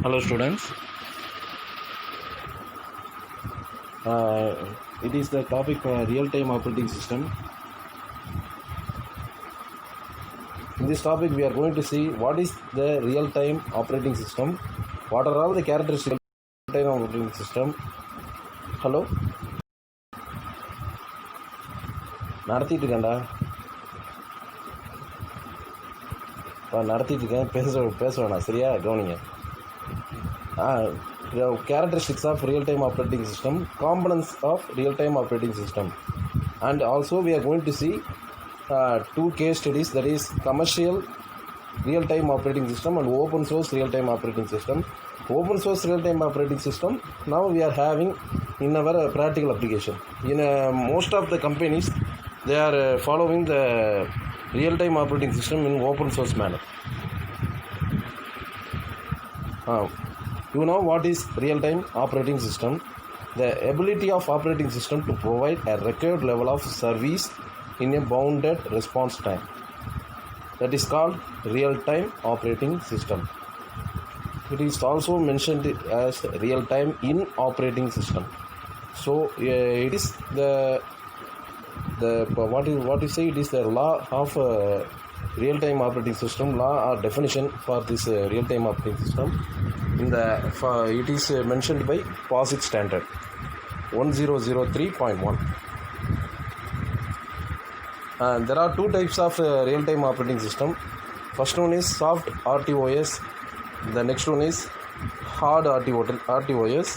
Hello students, uh, it is the topic real-time operating system. In this topic we are going to see what is the real-time operating system, what are all the characteristics of real-time operating system. Hello, நடத்திட்டு இருக்கேன்டா நடத்திட்டு இருக்கேன், பேச வேணாம், சரியா? கவனிங்க. Characteristics of real-time operating system, components of real-time operating system, and also we are going to see two case studies, that is commercial real-time operating system and open source real-time operating system. Open source real-time operating system now we are having in our practical application. In most of the companies they are following the real-time operating system in open source manner. You know what is real-time operating system? The ability of operating system to provide a required level of service in a bounded response time. That is called real-time operating system. It is also mentioned as real-time in operating system. So it is the what you say, it is the law of real-time operating system, law or definition for this real-time operating system. It is mentioned by POSIX standard 1003.1. There are two types of real-time operating system. First one is soft RTOS, the next one is hard RTOS.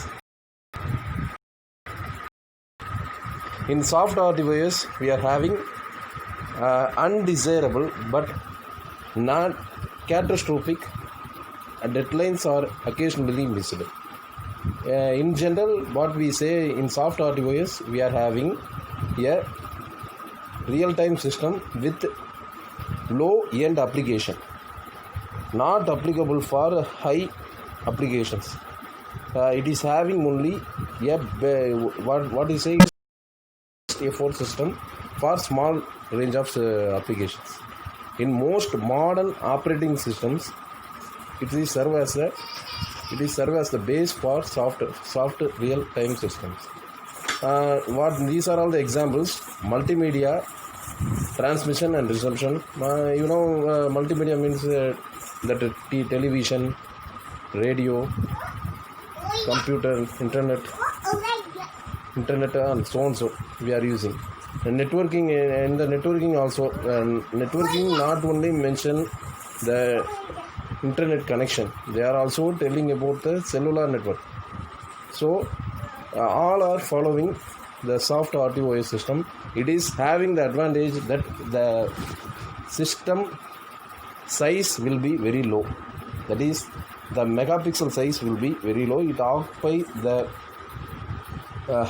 In soft RTOS we are having undesirable but not catastrophic deadlines are occasionally missed. In general, what we say in soft RTOS, we are having a real-time system with low-end application, not applicable for high applications. It is having only what you say effort system for small range of applications. In most modern operating systems, it is serve as the base for soft real-time systems. These are all the examples: multimedia, transmission and reception. Multimedia means that television, radio, computer, internet and so on. So we are using networking, and the networking also networking not only mention the internet connection, they are also telling about the cellular network. So all are following the soft RTOS system. It is having the advantage that the system size will be very low, that is the megapixel size will be very low. It occupies the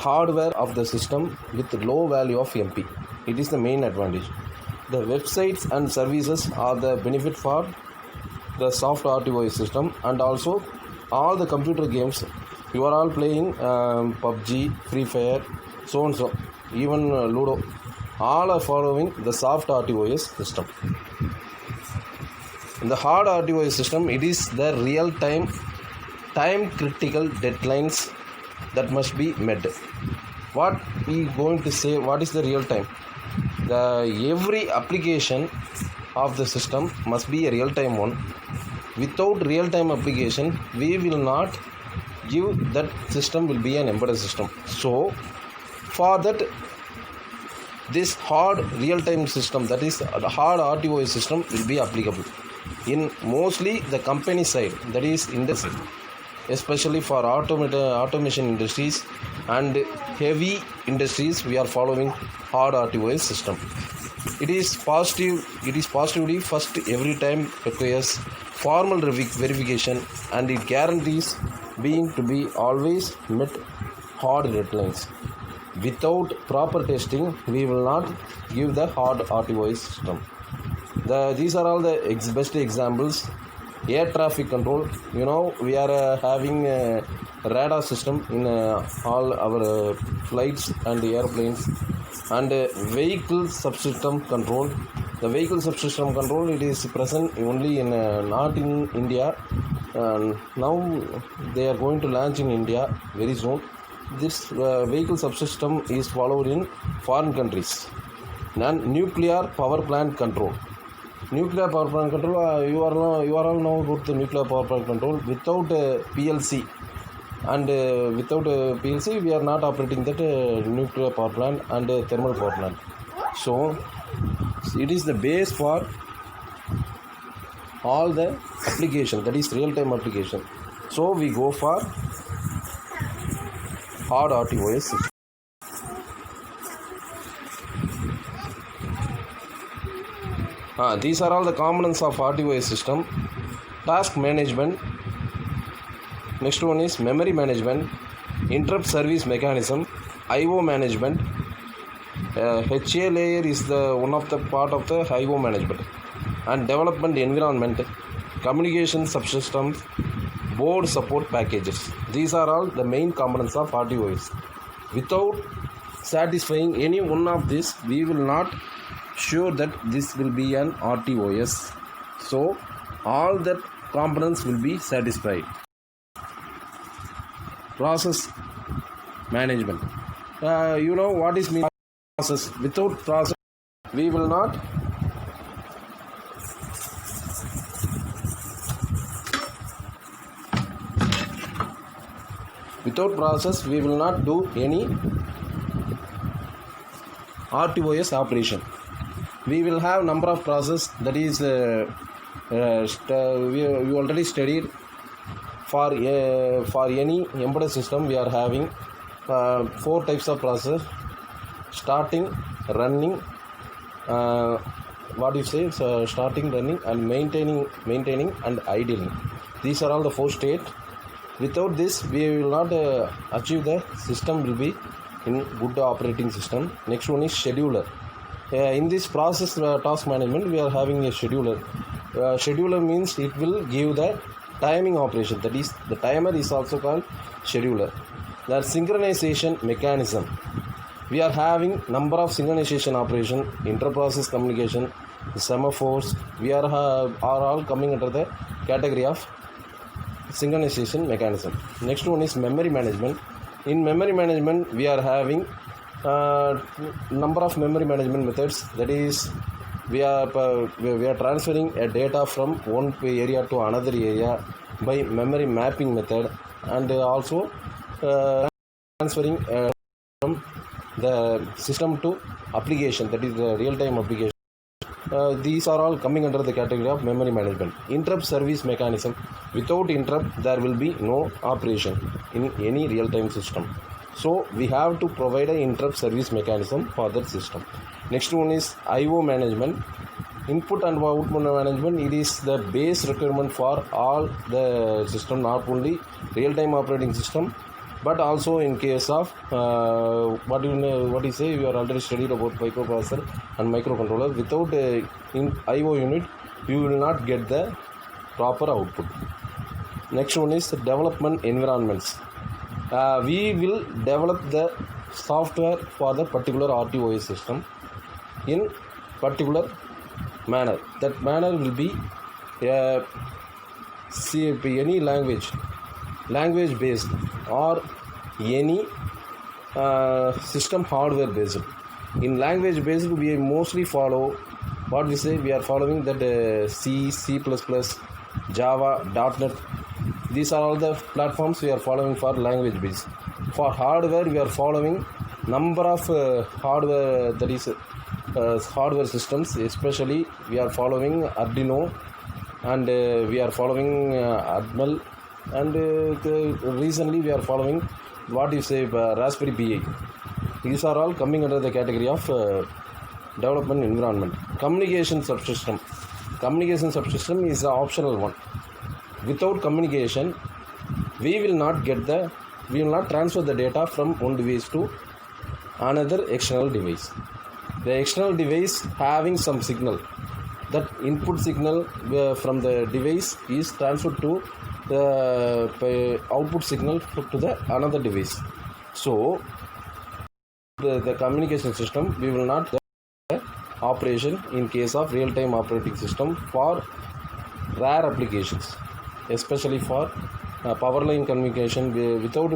hardware of the system with low value of MP. It is the main advantage. The websites and services are the benefit for the soft RTOS system, and also all the computer games you are all playing, PUBG, Free Fire, so and so, even Ludo, all are following the soft RTOS system. In the hard RTOS system, it is the real time critical deadlines that must be met. What we going to say, what is the real time? Every application of the system must be a real time one. Without real time application, we will not give that system will be an embedded system. So for that, this hard real time system, that is the hard RTOS system, will be applicable in mostly the company side, that is industry, especially for automation industries and heavy industries. We are following hard RTOS system. It is positively first every time requires formal verification, and it guarantees being to be always met hard deadlines. Without proper testing, we will not give the hard RTOS system. These are all the best examples. Air traffic control, we are having a radar system in all our flights and airplanes, and vehicle subsystem control. The vehicle subsystem control, it is present only in not in India, Now they are going to launch in India very soon. This vehicle subsystem is followed in foreign countries. And nuclear power plant control. Nuclear power plant control, you are all know about the nuclear power plant control. Without PLC and without PLC we are not operating that nuclear power plant and thermal power plant. So it is the base for all the application, that is real-time application. So we go for hard RTOS system. These are all the components of RTOS system. Task management. Next one is memory management, interrupt service mechanism, IO management. HA layer is the one of the part of the IO management, and development environment, communication subsystems, board support packages. These are all the main components of RTOS. Without satisfying any one of these, we will not sure that this will be an RTOS. So all the components will be satisfied. Process management. You know what is mean process? Without process we will not do any RTOS operation. We will have number of process, that is we already studied. For any embedded system we are having 4 types of process: starting, running, starting, running, and maintaining and idling. These are all the 4 states. Without this we will not achieve the system will be in good operating system. Next one is scheduler. In this process task management we are having a scheduler. Scheduler means it will give the timing operation, that is the timer is also called scheduler. The synchronization mechanism, we are having number of synchronization operation, inter-process communication, semaphores. We are all coming under the category of synchronization mechanism. Next one is memory management. In memory management we are having number of memory management methods, that is we are transferring a data from one area to another area by memory mapping method, and also transferring from the system to application, that is the real-time application. These are all coming under the category of memory management. Interrupt service mechanism. Without interrupt there will be no operation in any real-time system. So we have to provide an interrupt service mechanism for that system. Next one is IO management. Input and output management. It is the base requirement for all the system, not only real-time operating system, but also in case of what you say, you are already studied about microprocessor and microcontroller. Without in IO unit you will not get the proper output. Next one is development environments. We will develop the software for the particular RTOS system in particular manner. That manner will be any language based or any system hardware based. In language based we mostly follow what we say, we are following that C, C++, Java, .NET. These are all the platforms we are following for language based. For hardware we are following number of hardware, that is hardware systems. Especially we are following Arduino, and we are following Atmel, and recently we are following Raspberry Pi. These are all coming under the category of development environment. Communication subsystem. Communication subsystem is the optional one. Without communication we will not transfer the data from one device to another external device. The external device having some signal, that input signal from the device is transferred to the output signal to the another device. So the communication system we will not operation in case of real-time operating system for rare applications. especially for power line communication. Without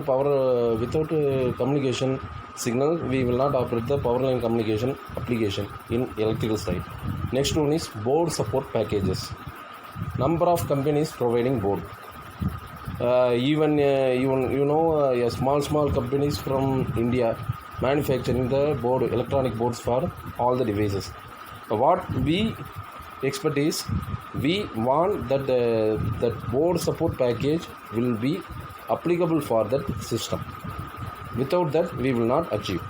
communication signal, we will not operate the power line communication application in electrical side. Next one is board support packages. Number of companies providing board. Even small companies from India manufacturing the board, electronic boards for all the devices. What we expect is, we want that that board support package will be applicable for that system. Without that, we will not achieve.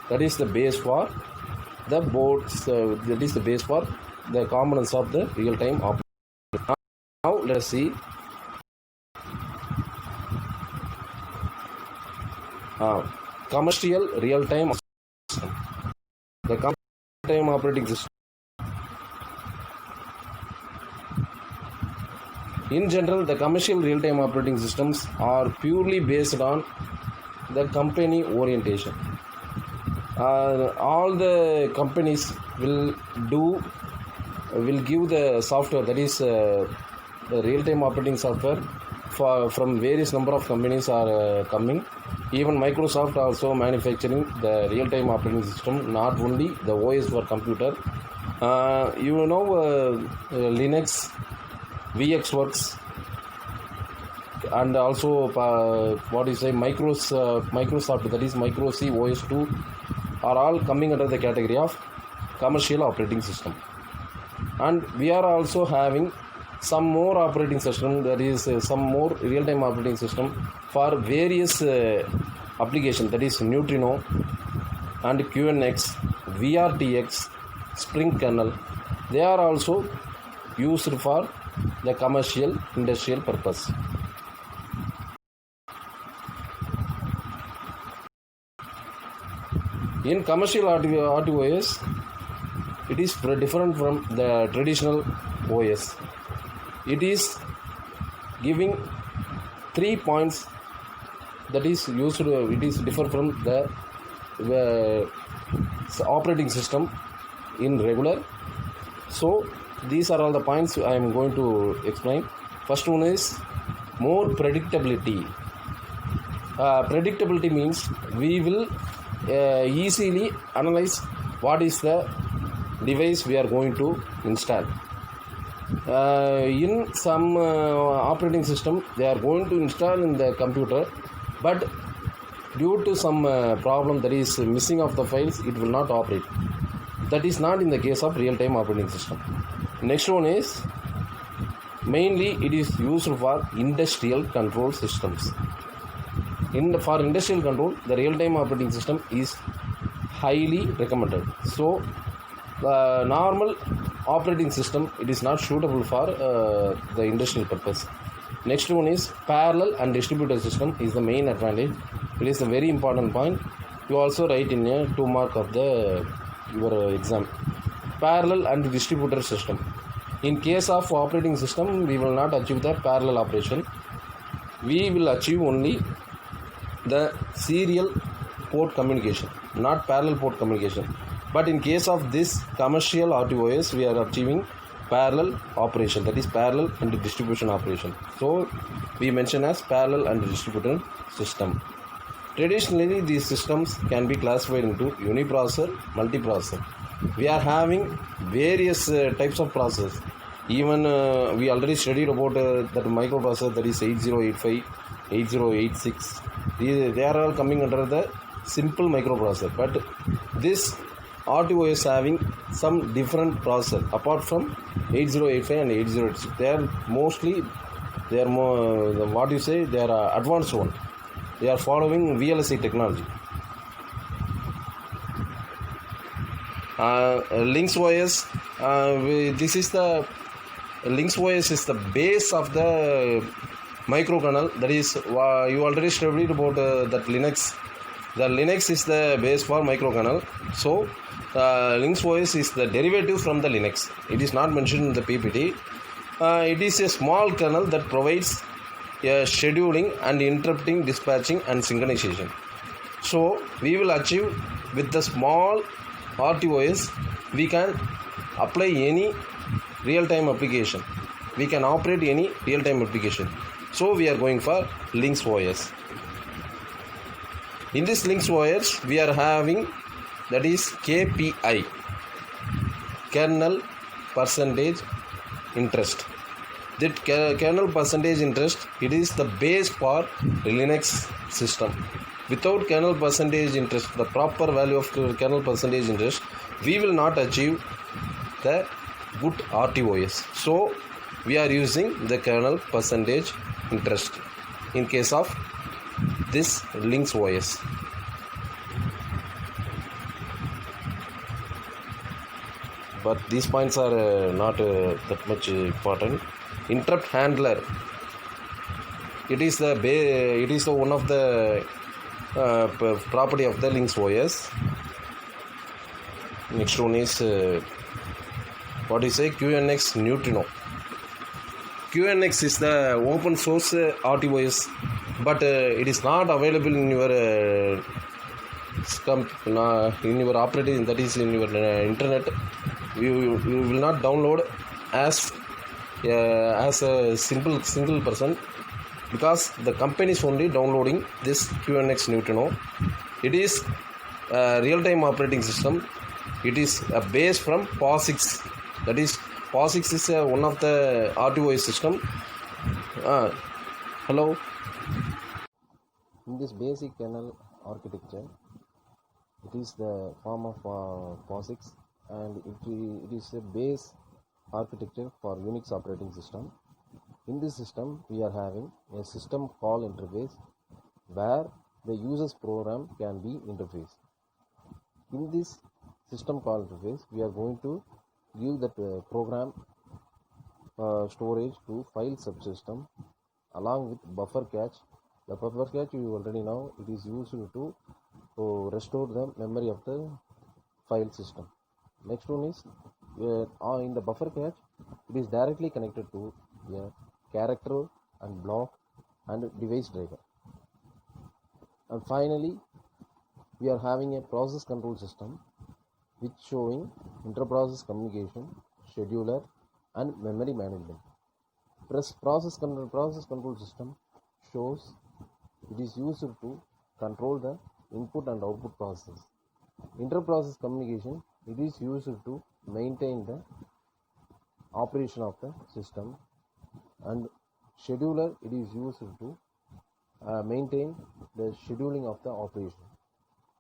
That is the base for the boards. That is the base for the components of the real-time operation. Now let's see. Commercial real-time system. The real-time operating system. In general, the commercial real-time operating systems are purely based on the company orientation. All the companies will give the software, that is the real-time operating software from various number of companies are coming. Even Microsoft also manufacturing the real-time operating system, not only the OS for computer. Linux, VxWorks, and also Microsoft, that is Micro C OS2, are all coming under the category of commercial operating system. And we are also having some more operating system, that is some more real-time operating system for various applications, that is Neutrino and QNX, VRTX, Spring kernel. They are also used for the commercial industrial purpose. In commercial RTOS, it is different from the traditional OS. It is giving 3 points, that is used. It is different from the operating system in regular. So these are all the points I am going to explain. First one is more predictability. Predictability means we will easily analyze what is the device we are going to install. In some operating system, they are going to install in the computer, but due to some problem, that is missing of the files, it will not operate. That is not in the case of real-time operating system. Next one is, mainly it is used for industrial control systems. For industrial control, the real-time operating system is highly recommended. So normal operating system, it is not suitable for the industrial purpose. Next one is parallel and distributed system is the main advantage. It is a very important point. You also write in a 2 mark of your exam. Parallel and distributed system. In case of operating system, we will not achieve the parallel operation. We will achieve only the serial port communication, not parallel port communication. But in case of this commercial RTOS, we are achieving parallel operation, that is parallel and distribution operation. So we mention as parallel and distributed system. Traditionally, these systems can be classified into uniprocessor, multiprocessor. We are having various types of processors. Even we already studied about that microprocessor, that is 8085, 8086. They are all coming under the simple microprocessor. But this RTOS having some different processor apart from 8085 and 8086. They are more what you say, they are advanced one. They are following VLSI technology. Linux OS. This is the Linux OS is the base of the microkernel. That is, you already studied about that Linux. The Linux is the base for microkernel. So Linux OS is the derivative from the Linux. It is not mentioned in the PPT. It is a small kernel that provides scheduling and interrupting, dispatching and synchronization. So we will achieve with the small RTOS, we can apply any real-time application. we can operate any real-time application. So we are going for Linux OS. In this Linux OS, we are having that is KPI, kernel percentage interest. That kernel percentage interest, it is the base for Linux system. Without kernel percentage interest, the proper value of kernel percentage interest, we will not achieve the good RTOS. So we are using the kernel percentage interest in case of this Linux OS. But these points are not that much important. Interrupt handler, it is the one of the property of the Linux OS. Next one is what is a QNX Neutrino. QNX is the open source RTOS, but it is not available in your in your operating, that is in your internet. You will not download as a single person, because the company is only downloading this QNX Neutrino. It is a real-time operating system. It is a base from POSIX. That is, POSIX is one of the RTOS system. Hello. In this basic kernel architecture, it is the form of POSIX, and it is a base architecture for Unix operating system. In this system, we are having a system call interface where the user's program can be interfaced. In this system call interface, we are going to give that program storage to file subsystem along with buffer cache. The buffer cache you already know, it is used to restore the memory of the file system. Next one is in the buffer cache, it is directly connected to a character and block and device driver. And finally, we are having a process control system which showing inter-process communication, scheduler and memory management. Process control system shows it is used to control the input and output processes. Inter-process communication, it is used to maintain the operation of the system, and scheduler, it is used to maintain the scheduling of the operation.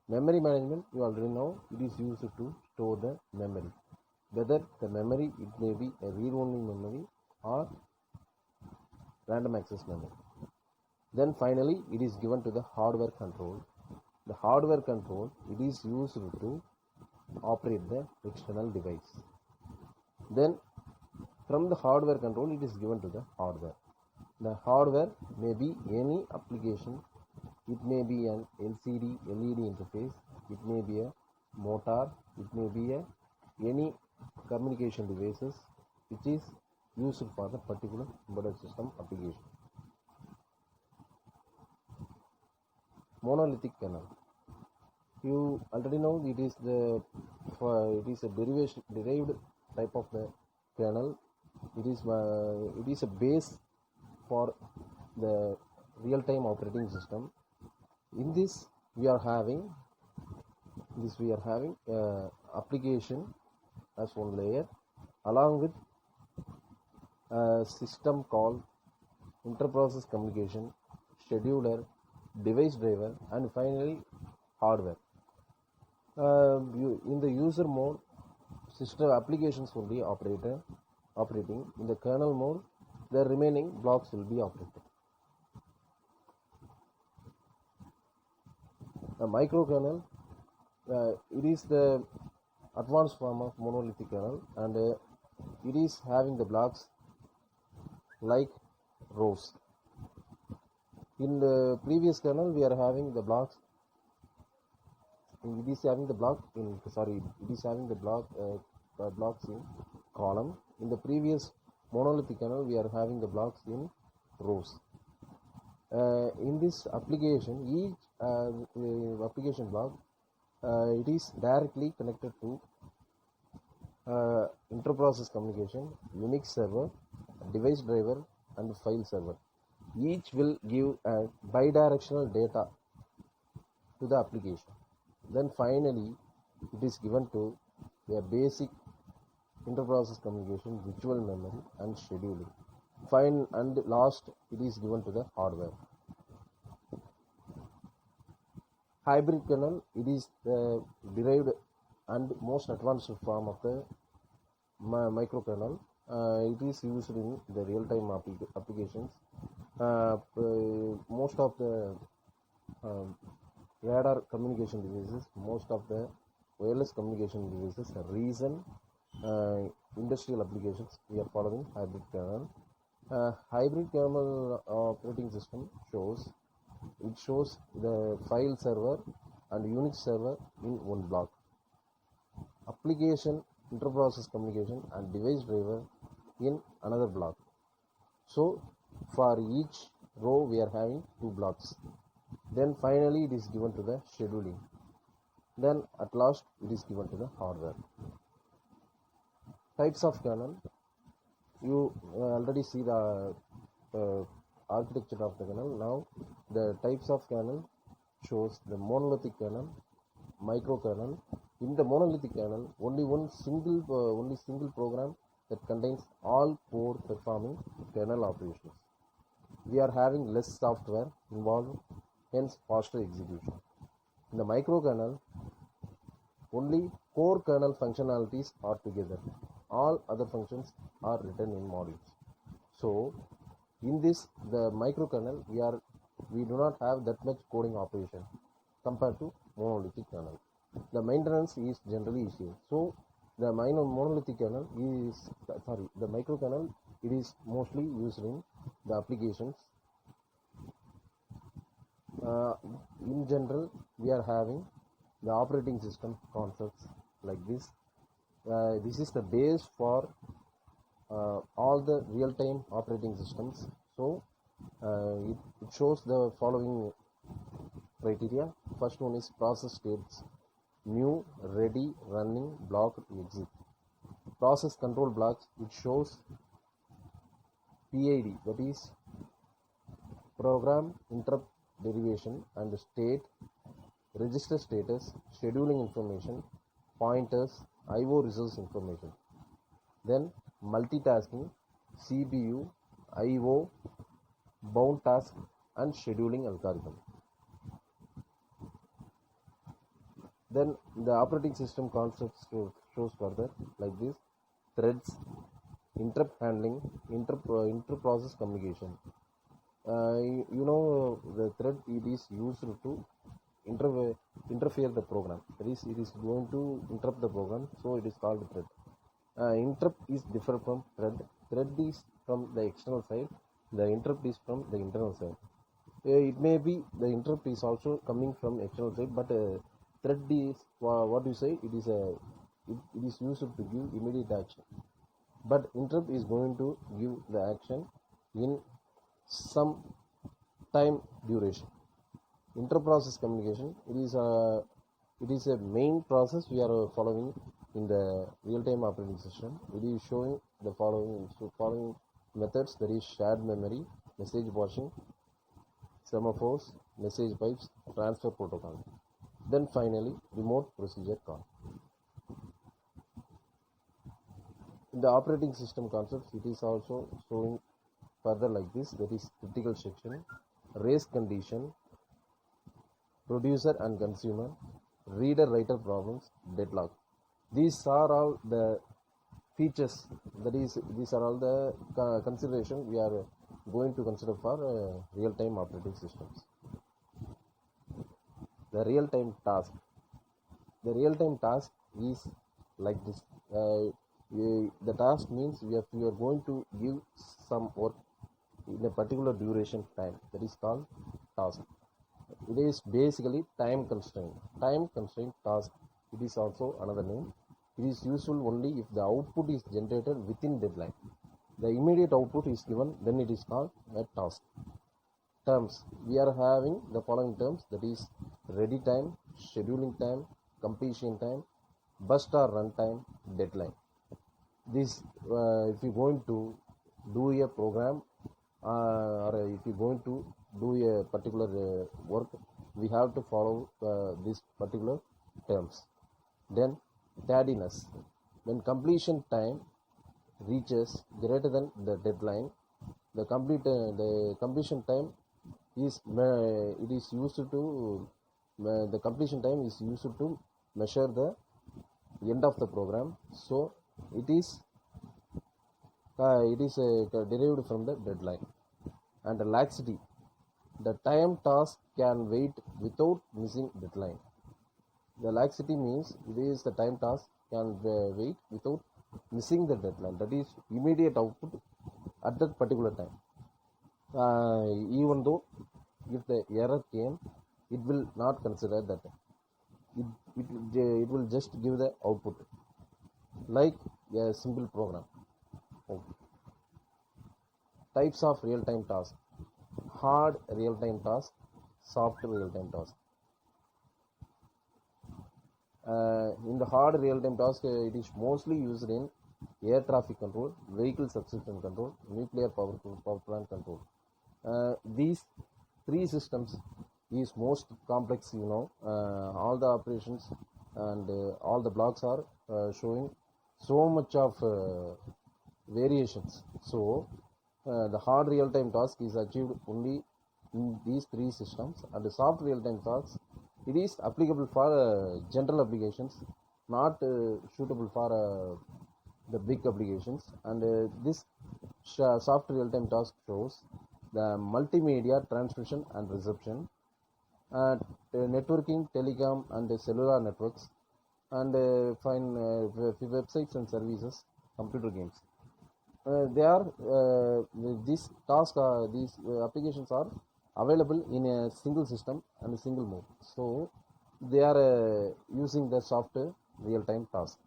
Memory management, you already know, it is used to store the memory. Whether the memory, it may be a read-only memory or random access memory. Then finally, it is given to the hardware control. The hardware control, it is used to operate the external device. Then from the hardware control, it is given to the hardware. The hardware may be any application. It may be an LCD, LED interface. It may be a motor. It may be any communication devices which is used for the particular embedded system application. Monolithic kernel. You already know it is a derived type of the kernel. It is a base for the real-time operating system. In this we are having application as one layer, along with a system call, inter-process communication, scheduler, device driver, and finally hardware. In the user mode, system applications will be operating. In the kernel mode, the remaining blocks will be operated. A microkernel, it is the advanced form of monolithic kernel, and it is having the blocks like rows. In the previous kernel, we are having the blocks. It is having the blocks in column. In the previous monolithic kernel, we are having the blocks in rows. In this application, each application block, it is directly connected to inter-process communication, Unix server, device driver, and file server. Each will give a bidirectional data to the application. Then finally, it is given to a basic interprocess communication, virtual memory, and scheduling. Fine, and last, it is given to the hardware. Hybrid kernel, it is the derived and most advanced form of the microkernel. It is used in the real-time applications. Most of the radar communication devices, most of the wireless communication devices, reason industrial applications, we are following hybrid kernel. Hybrid kernel operating system shows the file server and Unix server in one block, application, interprocess communication, and device driver in another block. So for each row we are having two blocks. Then finally it is given to the scheduling. Then at last it is given to the hardware. Types of kernel. You already see the architecture of the kernel. Now the types of kernel shows the monolithic kernel, microkernel. In the monolithic kernel, only single program that contains all code performing kernel operations. We are having less software involved, hence faster execution. In the microkernel, only core kernel functionalities are together. All other functions are written in modules. So in this, the microkernel, we do not have that much coding operation compared to monolithic kernel. The maintenance is generally easier. So the monolithic kernel is the microkernel, it is mostly used in the applications. In general, we are having the operating system concepts like this. This is the base for all the real-time operating systems. So it shows the following criteria. First one is process states: new, ready, running, block, exit. Process control blocks, it shows PID, that is program interrupt derivation, and state, register status, scheduling information, pointers, IO resource information. Then multitasking, CPU, IO, bound task, and scheduling algorithm. Then the operating system concepts shows further like this: threads, interrupt handling, inter-process communication. The thread, it is used to interfere the program. That is, it is going to interrupt the program, so it is called thread. Interrupt is different from thread. Thread is from the external side. The interrupt is from the internal side. It may be the interrupt is also coming from external side, but thread is what you say. It is used to give immediate action, but interrupt is going to give the action in some time duration. Interprocess communication, it is a main process we are following in the real-time operating system. It is showing the following methods, that is shared memory, message washing, semaphores, message pipes, transfer protocol. Then finally remote procedure call. In the operating system concepts, it is also showing further like this: that is critical section, race condition, producer and consumer, reader writer problems, deadlock. These are all the features, that is, these are all the consideration we are going to consider for real-time operating systems. The real-time task. The real-time task is like this. The task means we are going to give some work in a particular duration time. That is called task. It is basically time constraint. Time constraint task. It is also another name. It is useful only if the output is generated within deadline. The immediate output is given, then it is called a task. Terms. We are having the following terms, that is ready time, scheduling time, completion time, burst or runtime, deadline. This if you going to do a program or if you're going to do a particular work, we have to follow these particular terms. Then tardiness, when completion time reaches greater than the deadline, the completion time is it is used to the completion time is used to measure the end of the program. So it is derived from the deadline. And laxity, the time task can wait without missing deadline. The laxity means it is the time task can wait without missing the deadline. That is immediate output at that particular time. Even though if the error came, it will not consider that. It will just give the output like a simple program. Oh. Types of real-time task: hard real-time task, soft real-time task. In the hard real-time task, it is mostly used in air traffic control, vehicle subsystem control, nuclear power plant control. These three systems is most complex. All the operations and all the blocks are showing so much of variations. So the hard real-time task is achieved only in these three systems, and the soft real-time tasks, it is applicable for general applications, not suitable for the big applications. And this soft real-time task shows the multimedia transmission and reception, networking, telecom, and cellular networks, and websites and services, computer games. These applications are available in a single system and a single mode. So they are using the soft real-time task.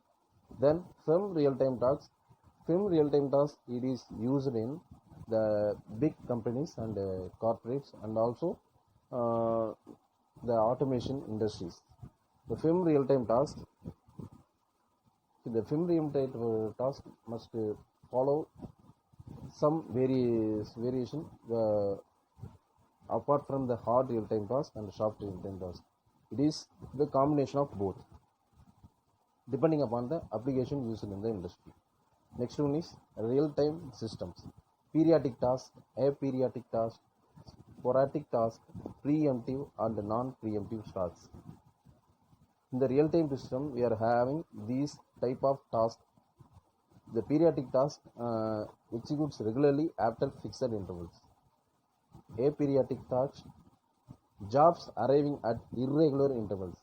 Then firm real-time tasks. Firm real-time task, it is used in the big companies and corporates, and also the automation industries. The firm real-time task task must follow some variation apart from the hard real-time task and soft real-time task. It is the combination of both depending upon the application used in the industry. Next one is real-time systems: periodic task, aperiodic task, sporadic task, preemptive and non-preemptive tasks. In the real-time system, we are having these type of tasks. The periodic task executes regularly after fixed intervals. Aperiodic task, jobs arriving at irregular intervals.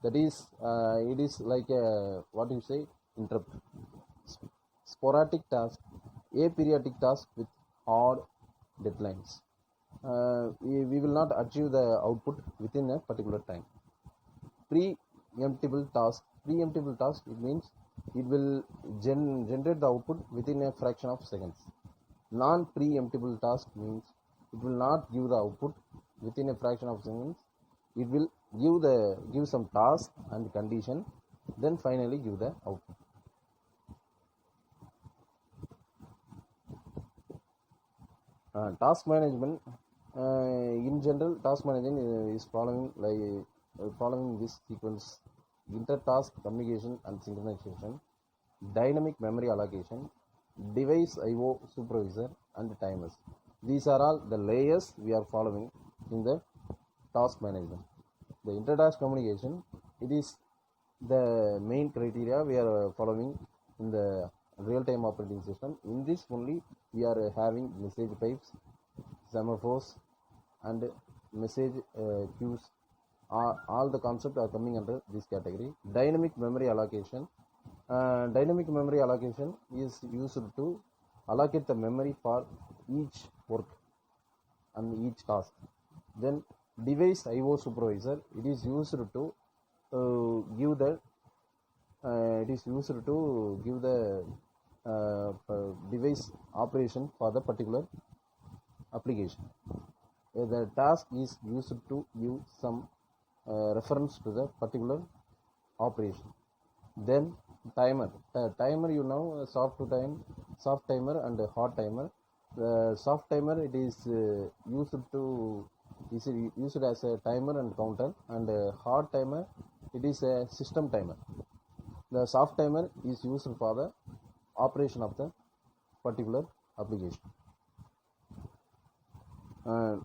That is, it is like a, what you say, interrupt. Sporadic task, aperiodic task with odd deadlines. We will not achieve the output within a particular time. Preemptible task. Preemptible task, it means it will generate the output within a fraction of seconds. Non-preemptible task means it will not give the output within a fraction of seconds. It will give some task and condition, then finally give the output. Task management. In general, task management is following this sequence: inter-task communication and synchronization, dynamic memory allocation, device I/O supervisor, and timers. These are all the layers we are following in the task management. The inter-task communication, it is the main criteria we are following in the real-time operating system. In this only we are having message pipes, semaphores, and message queues. All the concepts are coming under this category. Dynamic memory allocation. Dynamic memory allocation is used to allocate the memory for each work and each task. Then device I/O supervisor, it is used to give the device operation for the particular application. The task is used to give some reference to the particular operation. Then timer. Timer, you know, soft timer and hot timer. The soft timer, it is used as a timer and counter, and hot timer, it is a system timer. The soft timer is used for the operation of the particular application. Uh,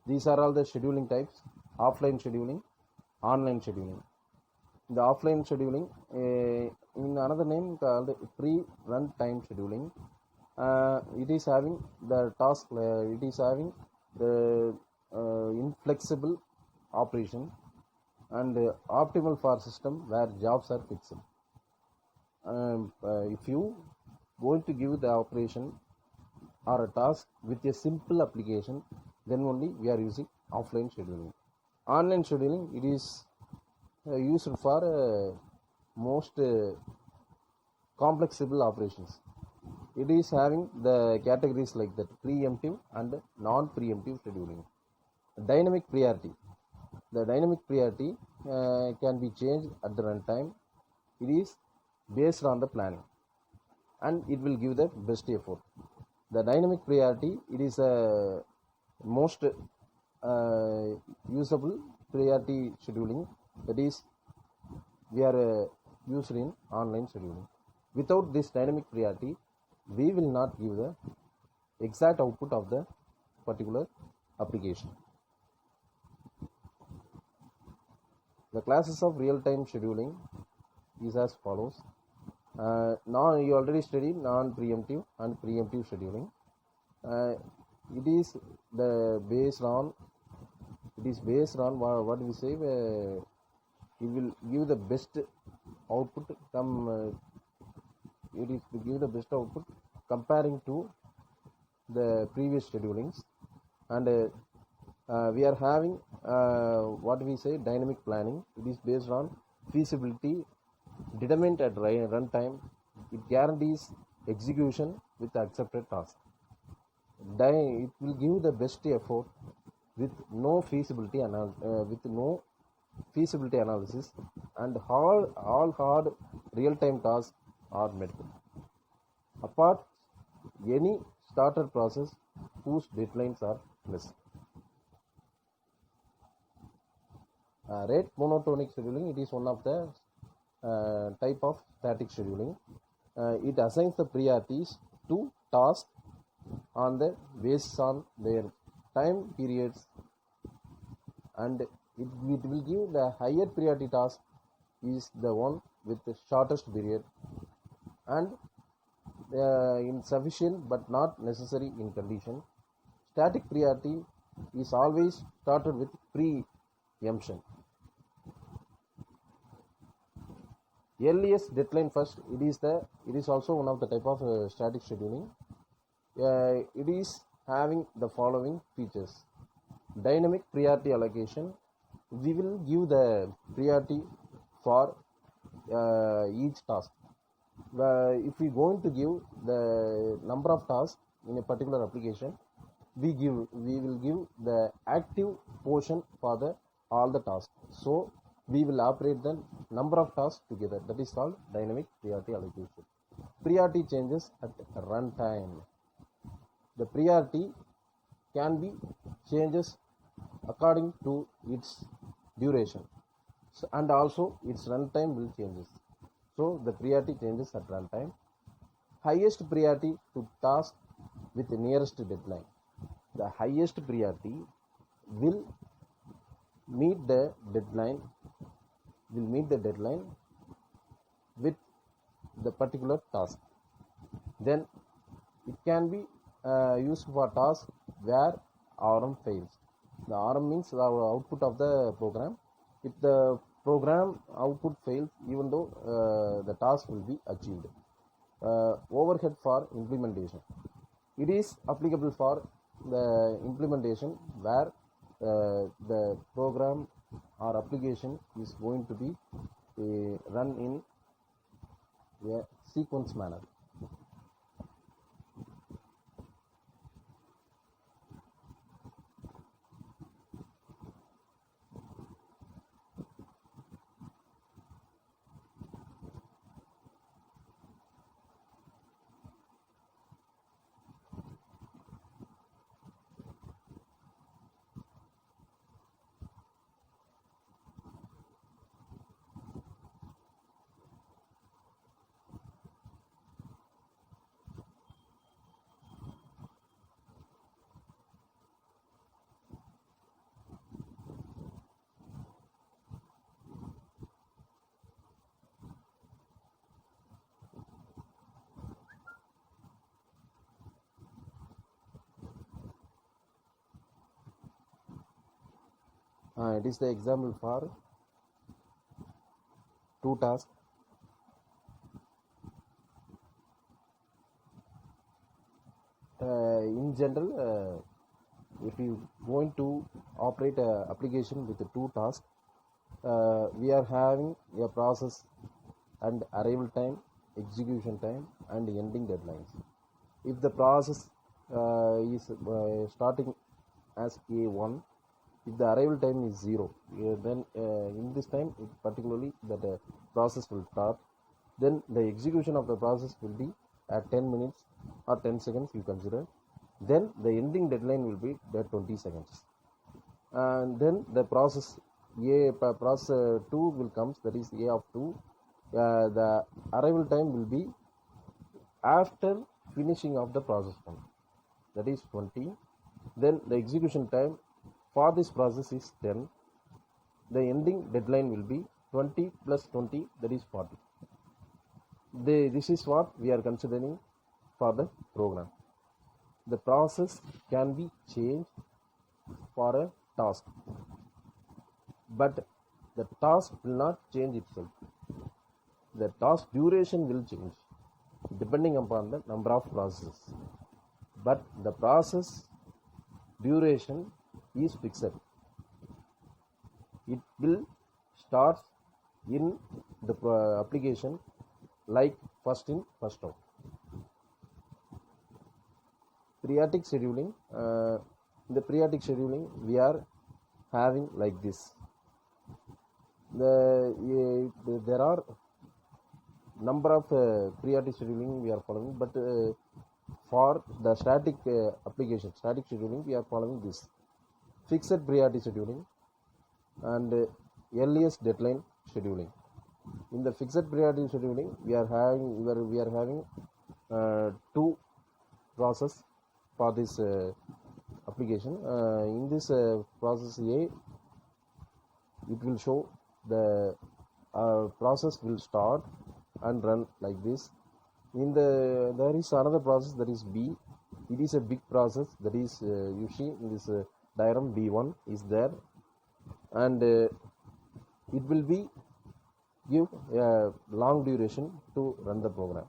these are all the scheduling types: offline scheduling, online scheduling. The offline scheduling, in another name called pre-runtime scheduling, it is having the task, it is having the inflexible operation and optimal for system where jobs are fixed. If you going to give the operation or a task with a simple application, then only we are using offline scheduling. Online scheduling, it is used for most complexible operations. It is having the categories like that: preemptive and non-preemptive scheduling. Dynamic priority. The dynamic priority can be changed at the runtime. It is based on the planning, and it will give the best effort. The dynamic priority, it is a most usable priority scheduling, that is we are used in online scheduling. Without this dynamic priority, we will not give the exact output of the particular application. The classes of real-time scheduling is as follows. Now you already studied non-preemptive and preemptive scheduling. It is based on what we say. It will give the best output. It is to give the best output comparing to the previous schedulings, and we are having what we say dynamic planning. It is based on feasibility determined at runtime. It guarantees execution with accepted task. It will give the best effort with no feasibility analysis, and all hard real-time tasks are met. Apart any starter process whose deadlines are missed. Rate monotonic scheduling, it is one of the type of static scheduling. It assigns the priorities to tasks based on their time periods, and it will give the higher priority task is the one with the shortest period, and insufficient but not necessary in condition. Static priority is always started with preemption. Earliest deadline first, it is also one of the type of static scheduling. It is having the following features: dynamic priority allocation. We will give the priority for each task. If we going to give the number of tasks in a particular application, we will give the active portion for all the tasks. So we will operate the number of tasks together. That is called dynamic priority allocation. Priority changes at runtime. The priority can be changes according to its duration, and also its runtime will changes. So the priority changes at runtime. Highest priority to task with the nearest deadline. The highest priority will meet the deadline with the particular task. Then it can be used for task where RM fails. The RM means the output of the program. If the program output fails, even though the task will be achieved. Overhead for implementation. It is applicable for the implementation where the program or application is going to be run in a sequence manner. It is the example for two tasks. In general, if you going to operate a application with two tasks, we are having a process and arrival time, execution time, and ending deadlines. If the process is starting as A1, if the arrival time is 0, then in this time it particularly that process will start. Then the execution of the process will be at 10 minutes or 10 seconds you consider. Then the ending deadline will be the 20 seconds. And then the process process 2 will comes, that is A of 2. The arrival time will be after finishing of the process 1, that is 20. Then the execution time for this process is 10. The ending deadline will be 20 plus 20, that is 40. This is what we are considering for the program. The process can be changed for a task, but the task will not change itself. The task duration will change depending upon the number of processes, but the process duration is fixed. It will start in the application like first in first out. Periodic scheduling, the periodic scheduling we are having like this. There are number of periodic scheduling we are following, but for the static application, static scheduling, we are following this fixed periodic scheduling and earliest deadline scheduling. In the fixed periodic scheduling, we are having two process for this application. In this process A, it will show the process will start and run like this. There is another process, that is B. It is a big process, that is you see in this diagram B1 is there, and it will be give a long duration to run the program.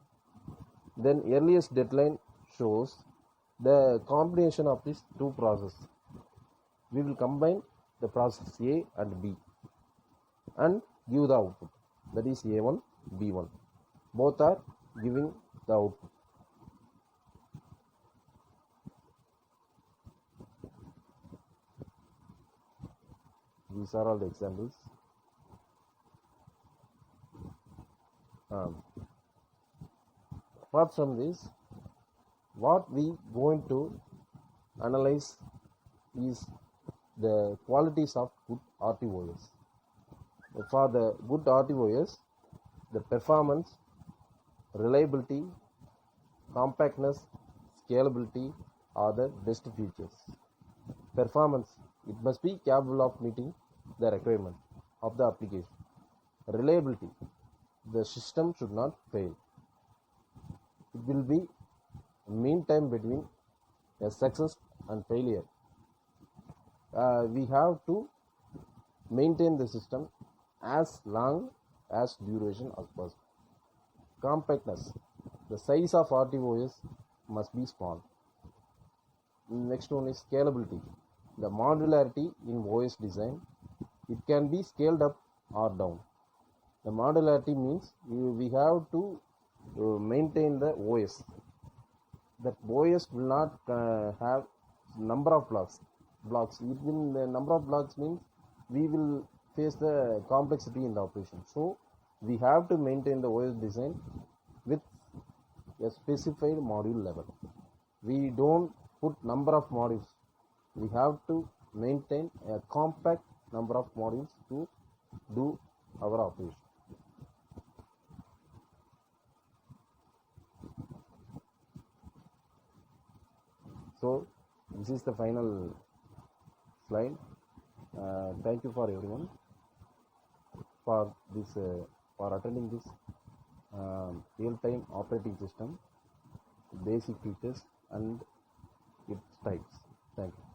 Then earliest deadline shows the combination of these two processes. We will combine the process A and B and give the output, that is A1, B1. Both are giving the output. These are all the examples. Apart from this, what we going to analyze is the qualities of good RTOS. For the good RTOS, the performance, reliability, compactness, scalability are the best features. Performance, it must be capable of meeting the requirement of the application. Reliability, the system should not fail. It will be mean time between a success and failure. We have to maintain the system as long as duration as possible. Compactness, the size of RTOS must be small. Next one is scalability, the modularity in OS design. It can be scaled up or down. The modularity means we have to maintain the OS. That OS will not have number of blocks. It will, the number of blocks means we will face the complexity in the operation. So we have to maintain the OS design with a specified module level. We don't put number of modules. We have to maintain a compact number of modules to do our operation. So this is the final slide. Thank you for everyone for this for attending this real-time operating system, basic features and its types. Thank you.